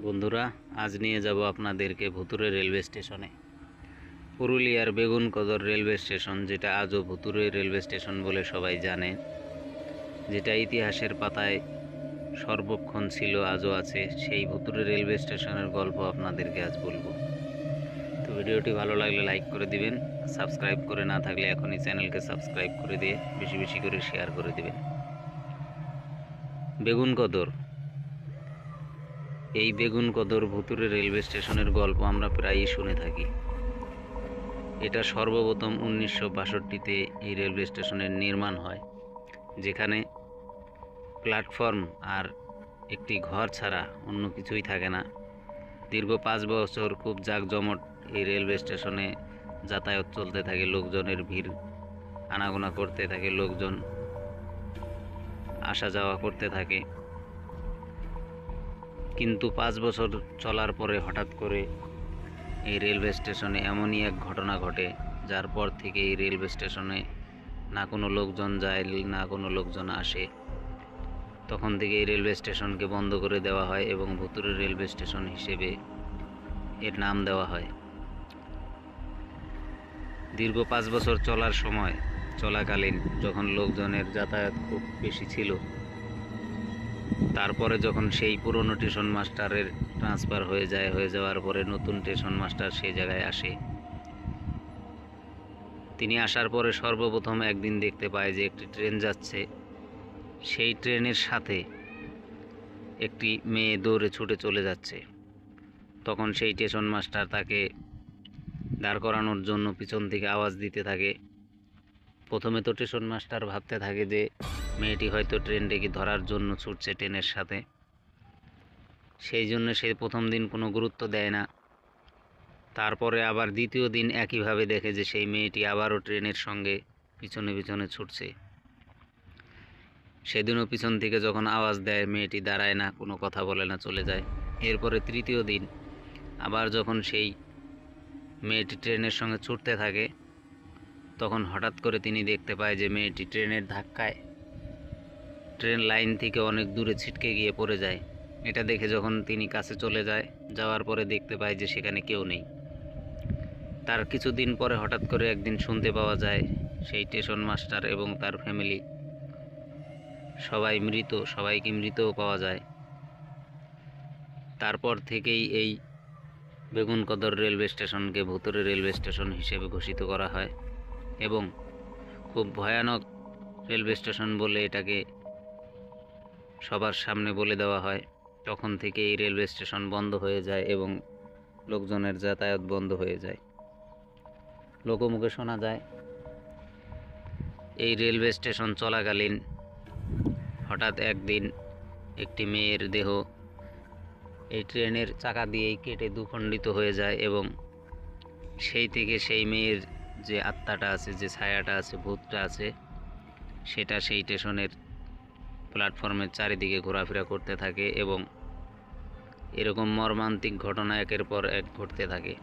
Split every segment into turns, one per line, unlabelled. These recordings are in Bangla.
বন্ধুরা, আজ নিয়ে যাব আপনাদেরকে ভুতুরে রেলওয়ে স্টেশনে। পুরুলিয়ার বেগুনকদর রেলওয়ে স্টেশন, যেটা আজও ভুতুরে রেলওয়ে স্টেশন বলে সবাই জানে, যেটা ইতিহাসের পাতায় সর্বক্ষণ ছিল, আজও আছে, সেই ভুতুরে রেলওয়ে স্টেশনের গল্প আপনাদেরকে আজ বলবো। তো ভিডিওটি ভালো লাগলে লাইক করে দিবেন, সাবস্ক্রাইব করে না থাকলে এখনই চ্যানেলকে সাবস্ক্রাইব করে দিয়ে বেশি বেশি করে শেয়ার করে দিবেন। বেগুনকদর, এই বেগুনকদর ভুতুরে রেলওয়ে স্টেশনের গল্প আমরা প্রায়ই শুনে থাকি। এটা সর্বপ্রথম 1962-তে এই রেলওয়ে স্টেশনের নির্মাণ হয়, যেখানে প্ল্যাটফর্ম আর একটি ঘর ছাড়া অন্য কিছুই থাকে না। দীর্ঘ 5 বছর খুব জাঁকজমট এই রেলওয়ে স্টেশনে যাতায়াত চলতে থাকে, লোকজনের ভিড় আনাগোনা করতে থাকে, লোকজন আসা যাওয়া করতে থাকে। কিন্তু 5 বছর চলার পরে হঠাৎ করে এই রেলওয়ে স্টেশনে এমনই এক ঘটনা ঘটে, যার পর থেকে এই রেলওয়ে স্টেশনে না কোনো লোকজন যায়, না কোনো লোকজন আসে। তখন থেকে এই রেলওয়ে স্টেশনকে বন্ধ করে দেওয়া হয় এবং ভুতুরে রেলওয়ে স্টেশন হিসেবে এর নাম দেওয়া হয়। দীর্ঘ 5 বছর চলাকালীন যখন লোকজনের যাতায়াত খুব বেশি ছিল, তারপরে যখন সেই পুরনো স্টেশন মাস্টারের ট্রান্সফার হয়ে যাওয়ার পরে নতুন স্টেশন মাস্টার সেই জায়গায় আসে। তিনি আসার পরে সর্বপ্রথম একদিন দেখতে পায় যে একটি ট্রেন যাচ্ছে, সেই ট্রেনের সাথে একটি মেয়ে দৌড়ে ছুটে চলে যাচ্ছে। তখন সেই স্টেশন মাস্টার তাকে দাঁড় করানোর জন্য পিছন থেকে আওয়াজ দিতে থাকে। প্রথমে তো স্টেশন মাস্টার ভাবতে থাকে যে মেয়েটি হয়তো ট্রেনটিকে ধরার জন্য ছুটছে ট্রেনের সাথে, সেই জন্য সে প্রথম দিন কোনো গুরুত্ব দেয় না। তারপরে আবার দ্বিতীয় দিন একইভাবে দেখে যে সেই মেয়েটি আবারও ট্রেনের সঙ্গে পিছনে পিছনে ছুটছে। সেদিনও পিছন থেকে যখন আওয়াজ দেয়, মেয়েটি দাঁড়ায় না, কোনো কথা বলে না, চলে যায়। এরপরে তৃতীয় দিন আবার যখন সেই মেয়েটি ট্রেনের সঙ্গে ছুটতে থাকে, তখন হঠাৎ করে তিনি দেখতে পায় যে মেয়েটি ট্রেনের ধাক্কায় ট্রেন লাইন থেকে অনেক দূরে ছিটকে গিয়ে পড়ে যায়। এটা দেখে যখন তিনি কাছে চলে যাওয়ার পরে দেখতে পায় যে সেখানে কেউ নেই। তার কিছুদিন পরে হঠাৎ করে একদিন শুনতে পাওয়া যায় সেই স্টেশন মাস্টার এবং তার ফ্যামিলি সবাইকে মৃতও পাওয়া যায়। তারপর থেকেই এই বেগুনকদর রেলওয়ে স্টেশনকে ভুতুরে রেলওয়ে স্টেশন হিসেবে ঘোষিত করা হয় এবং খুব ভয়ানক রেলওয়ে স্টেশন বলে এটাকে সবার সামনে বলে দেওয়া হয়। তখন থেকে এই রেলওয়ে স্টেশন বন্ধ হয়ে যায় এবং লোকজনের যাতায়াত বন্ধ হয়ে যায়। লোকমুখে শোনা যায় এই রেলওয়ে স্টেশন চলাকালীন হঠাৎ একদিন একটি মেয়ের দেহ এই ট্রেনের চাকা দিয়েই কেটে দুখণ্ডিত হয়ে যায় এবং সেই থেকে সেই মেয়ের যে আত্মাটা আছে, যে ছায়াটা আছে, ভূতটা আছে, সেটা সেই স্টেশনের প্ল্যাটফর্মের চারিদিকে ঘোরাফেরা করতে থাকে এবং এরকম মর্মান্তিক ঘটনা একের পর এক ঘটতে থাকে।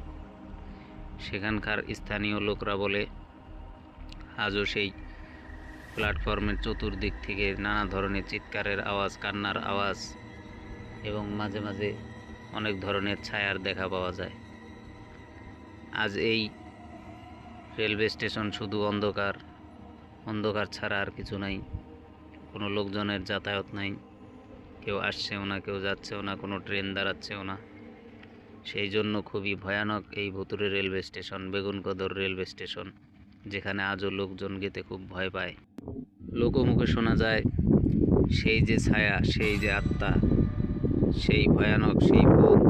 সেখানকার স্থানীয় লোকরা বলে আজও সেই প্ল্যাটফর্মের চতুর্দিক থেকে নানা ধরনের চিৎকারের আওয়াজ, কান্নার আওয়াজ এবং মাঝে মাঝে অনেক ধরনের ছায়ার দেখা পাওয়া যায়। আজ এই রেলওয়ে স্টেশন শুধু অন্ধকার ছাড়া আর কিছু নাই। কোনো লোকজনের যাতায়াত নাই, কেউ আসছেও না, কেউ যাচ্ছেও না, কোনো ট্রেন দাঁড়াচ্ছেও না। সেই জন্য খুবই ভয়ানক এই ভুতুরে রেলওয়ে স্টেশন, বেগুনকদর রেলওয়ে স্টেশন, যেখানে আজও লোকজন যেতে খুব ভয় পায়। লোকমুখে শোনা যায় সেই যে ছায়া, সেই যে আত্মা, সেই ভয়ানক সেই ভূত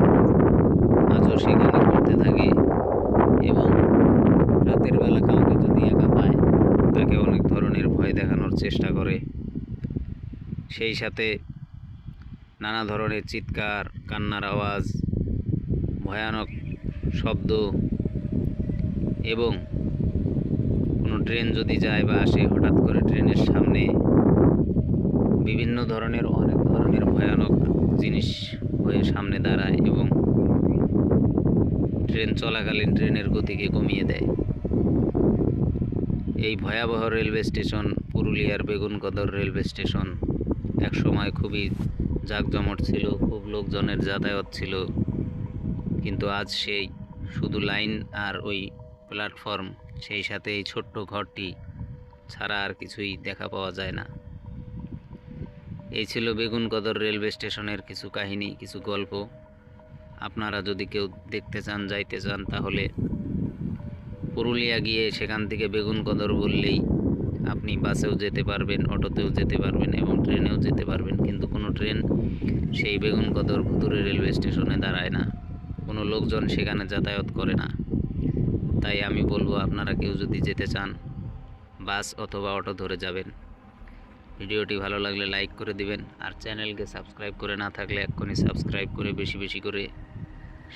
আজও সেখানে ঘুরতে থাকে এবং রাতের বেলা কাউকে যদি একা পায় তাকে অনেক ধরনের ভয় দেখানোর চেষ্টা করে। সেই সাথে নানা ধরনের চিৎকার, কান্নার আওয়াজ, ভয়ানক শব্দ এবং কোনো ট্রেন যদি যায় বা আসে, হঠাৎ করে ট্রেনের সামনে অনেক ধরনের ভয়ানক জিনিস হয়ে সামনে দাঁড়ায় এবং ট্রেন চলাকালীন ট্রেনের গতিকে কমিয়ে দেয়। এই ভয়াবহ রেলওয়ে স্টেশন, পুরুলিয়ার বেগুনকদর রেলওয়ে স্টেশন, একসময় খুবই জাঁকজমট ছিল, খুব লোকজনের যাতায়াত ছিল, কিন্তু আজ সেই শুধু লাইন আর ওই প্ল্যাটফর্ম, সেই সাথে এই ছোট্ট ঘরটি ছাড়া আর কিছুই দেখা পাওয়া যায় না। এই ছিল বেগুনকদর রেলওয়ে স্টেশনের কিছু কাহিনী, কিছু গল্প। আপনারা যদি কেউ দেখতে চান, যাইতে চান, তাহলে পুরুলিয়া গিয়ে সেখান থেকে বেগুনকদর বললেই আপনি বাসেও যেতে পারবেন, অটোতেও যেতে পারবেন এবং ট্রেনেও যেতে পারবেন। কিন্তু কোনো ট্রেন সেই বেগুনকদর ভুতুরে রেলওয়ে স্টেশনে দাঁড়ায় না, কোনো লোকজন সেখানে যাতায়াত করে না। তাই আমি বলবো, আপনারা কেউ যদি যেতে চান, বাস অথবা অটো ধরে যাবেন। ভিডিওটি ভালো লাগলে লাইক করে দিবেন, আর চ্যানেলকে সাবস্ক্রাইব করে না থাকলে এক্ষুনি সাবস্ক্রাইব করে বেশি বেশি করে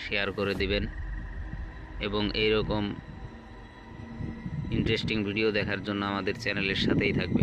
শেয়ার করে দিবেন এবং এইরকম ইন্টারেস্টিং ভিডিও দেখার জন্য আমাদের চ্যানেলের সাথেই থাকবেন।